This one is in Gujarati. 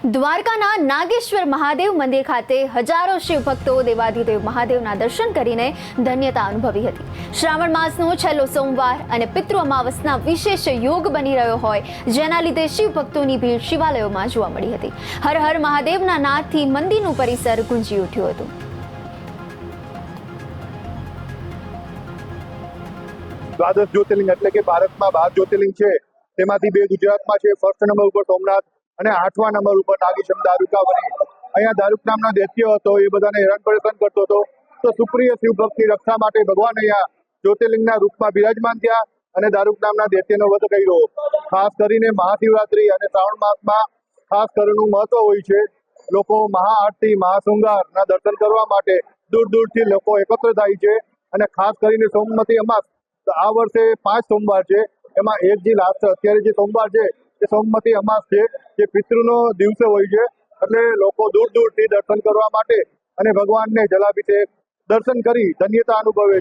દ્વારકાના નાગેશ્વર મહાદેવ મંદિર ખાતે હજારો શિવ ભક્તો દેવાધિદેવ મહાદેવના દર્શન કરીને ધન્યતા અનુભવી હતી। શ્રાવણ માસનો છેલ્લો સોમવાર અને પિતૃ અમાવસના વિશેષ યોગ બની રહ્યો હોય, જેના લીધે શિવ ભક્તોની ભીડ શિવાલયોમાં જોવા મળી હતી। હર હર મહાદેવના નાદથી મંદિરનું પરિસર ગુંજી ઉઠ્યું હતું। દ્વાદશ જ્યોતિર્લિંગ એટલે કે ભારતમાં 12 જ્યોતિર્લિંગ છે, તેમાંથી 2 ગુજરાતમાં છે। ફર્સ્ટ નંબર ઉપર સોમનાથ અને 8મા નંબર ઉપર નાગેશ્વર દારૂકાવલી। અહીંયા દારૂક નામના દૈત્ય હતો, એ બધાને હેરાન પરેશાન કરતો હતો। તો સુપ્રિય શિવ ભક્તની રક્ષા માટે ભગવાન અહીંયા જ્યોતિર્લિંગના રૂપમાં બિરાજમાન થયા અને દારૂક નામના દૈત્યનો વધ કર્યો। ખાસ કરીને મહાશિવરાત્રી અને શ્રાવણ માસમાં ખાસ કરવાનું મહત્વ હોય છે। લોકો મહાઆરતી મહાશૃંગારના દર્શન કરવા માટે દૂર દૂરથી લોકો એકત્ર થાય છે અને ખાસ કરીને સોમવતી અમાસ આ વર્ષે 5 સોમવાર છે, એમાં એક જે લાસ્ટ અત્યારે જે સોમવાર છે એ સોમવતી અમાસ છે, જે પિતૃનો દિવસે હોય છે। એટલે લોકો દૂર દૂરથી દર્શન કરવા માટે અને ભગવાનને જલાભિષેક દર્શન કરી ધન્યતા અનુભવે છે।